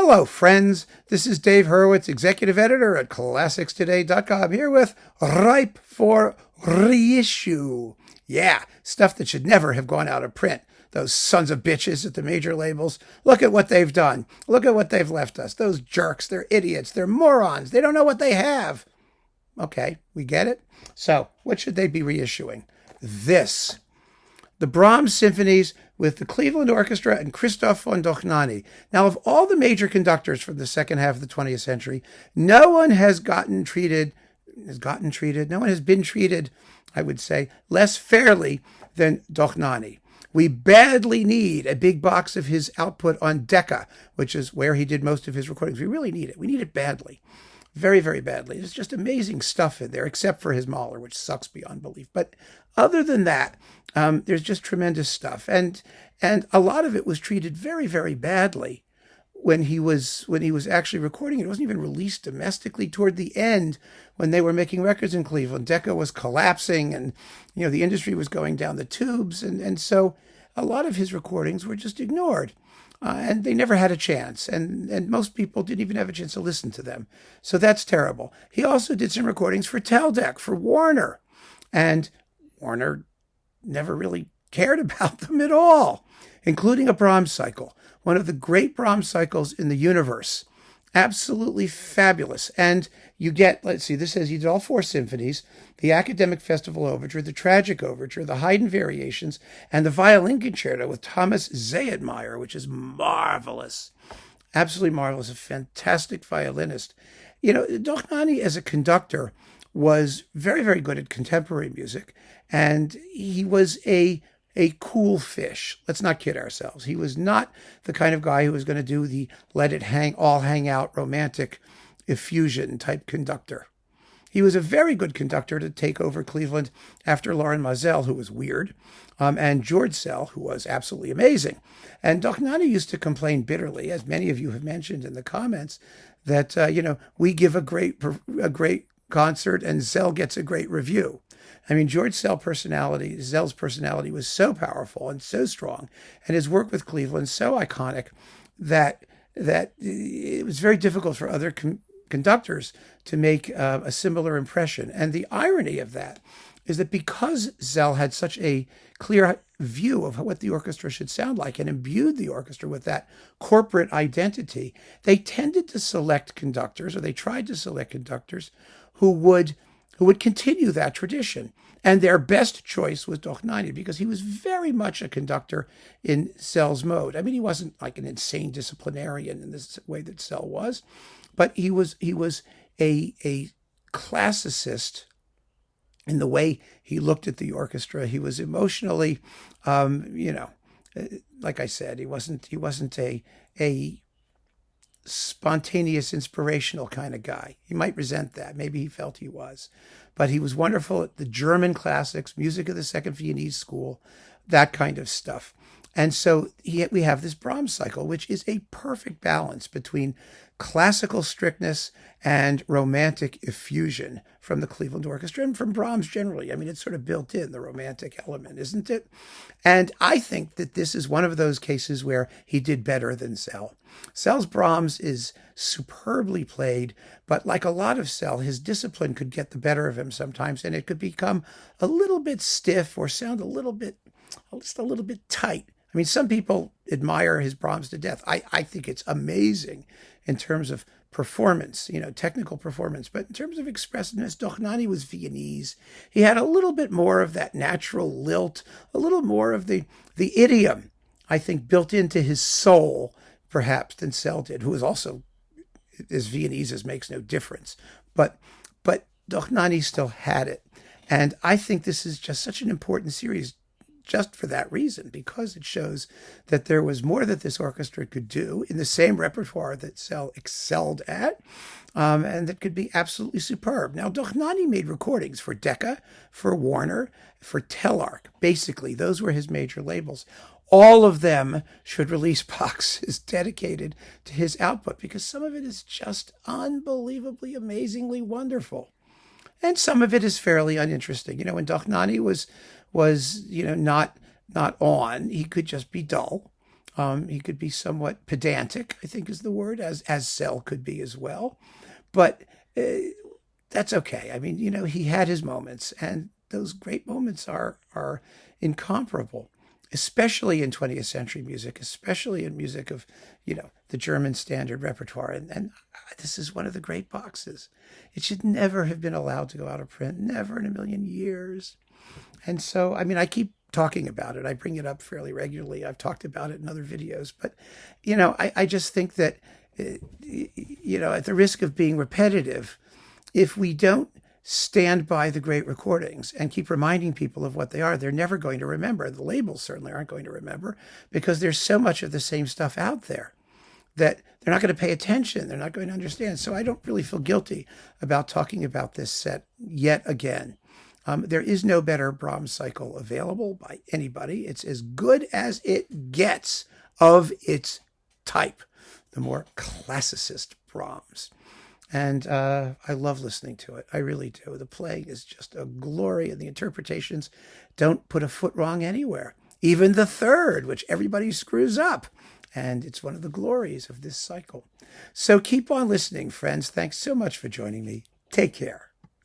Hello, friends. This is Dave Hurwitz, executive editor at ClassicsToday.com, here with Ripe for Reissue. Yeah, stuff that should never have gone out of print. Those sons of bitches at the major labels. Look at what they've done. Look at what they've left us. Those jerks, they're idiots, they're morons. They don't know what they have. Okay, we get it? So, what should they be reissuing? This. The Brahms symphonies with the Cleveland Orchestra and Christoph von Dohnányi. Now, of all the major conductors from the second half of the 20th century, no one has been treated, I would say, less fairly than Dohnányi. We badly need a big box of his output on Decca, which is where he did most of his recordings. We really need it. We need it badly. Very, very badly. There's just amazing stuff in there, except for his Mahler, which sucks beyond belief. But other than that, there's just tremendous stuff. And a lot of it was treated very, very badly when he was actually recording it. It wasn't even released domestically toward the end when they were making records in Cleveland. Decca was collapsing and, the industry was going down the tubes. And so a lot of his recordings were just ignored. And they never had a chance. And most people didn't even have a chance to listen to them. So that's terrible. He also did some recordings for Teldec, for Warner. And Warner never really cared about them at all, including a Brahms cycle. One of the great Brahms cycles in the universe. Absolutely fabulous. And you get, let's see, this says he did all 4 symphonies, the Academic Festival Overture, the Tragic Overture, the Haydn Variations, and the Violin Concerto with Thomas Zayedmeyer, which is marvelous. Absolutely marvelous. A fantastic violinist. Dohnányi as a conductor was very, very good at contemporary music, and he was a cool fish. Let's not kid ourselves. He was not the kind of guy who was going to do the let it all hang out romantic effusion type conductor. He was a very good conductor to take over Cleveland after Lorin Maazel, who was weird, and George Szell, who was absolutely amazing. And Dohnányi used to complain bitterly, as many of you have mentioned in the comments, that we give a great concert and Szell gets a great review. I mean, Szell's personality was so powerful and so strong, and his work with Cleveland so iconic that it was very difficult for other conductors to make a similar impression. And the irony of that is that because Szell had such a clear view of what the orchestra should sound like and imbued the orchestra with that corporate identity, they tended to select conductors, or they tried to select conductors who would continue that tradition. And their best choice was Dohnányi, because he was very much a conductor in Szell's mode. I mean, he wasn't like an insane disciplinarian in this way that Szell was, but he was a classicist in the way he looked at the orchestra. He was emotionally, like I said, he wasn't a spontaneous, inspirational kind of guy. He might resent that. Maybe he felt he was. But he was wonderful at the German classics, music of the Second Viennese School, that kind of stuff. And so we have this Brahms cycle, which is a perfect balance between classical strictness and romantic effusion from the Cleveland Orchestra and from Brahms generally. I mean, it's sort of built in, the romantic element, isn't it? And I think that this is one of those cases where he did better than Szell. Szell's Brahms is superbly played, but like a lot of Szell, his discipline could get the better of him sometimes, and it could become a little bit stiff or sound just a little bit tight. I mean, some people admire his Brahms to death. I think it's amazing in terms of performance, technical performance. But in terms of expressiveness, Dohnányi was Viennese. He had a little bit more of that natural lilt, a little more of the idiom, I think, built into his soul, perhaps, than Szell did, who was also as Viennese as makes no difference. But Dohnányi still had it. And I think this is just such an important series just for that reason, because it shows that there was more that this orchestra could do in the same repertoire that Szell excelled at, and that could be absolutely superb. Now, Dohnányi made recordings for Decca, for Warner, for Telarc. Basically, those were his major labels. All of them should release boxes dedicated to his output, because some of it is just unbelievably, amazingly wonderful. And some of it is fairly uninteresting. When Dohnányi was not on, he could just be dull. He could be somewhat pedantic, I think is the word, as Szell could be as well. But that's okay. I mean, he had his moments, and those great moments are incomparable, especially in 20th century music, especially in music of, the German standard repertoire. And this is one of the great boxes. It should never have been allowed to go out of print, never in a million years. And so, I mean, I keep talking about it. I bring it up fairly regularly. I've talked about it in other videos. But, I just think that, at the risk of being repetitive, if we don't stand by the great recordings and keep reminding people of what they are, they're never going to remember. The labels certainly aren't going to remember, because there's so much of the same stuff out there that they're not going to pay attention. They're not going to understand. So I don't really feel guilty about talking about this set yet again. There is no better Brahms cycle available by anybody. It's as good as it gets of its type, the more classicist Brahms. And I love listening to it. I really do. The playing is just a glory, and the interpretations don't put a foot wrong anywhere. Even the third, which everybody screws up. And it's one of the glories of this cycle. So keep on listening, friends. Thanks so much for joining me. Take care.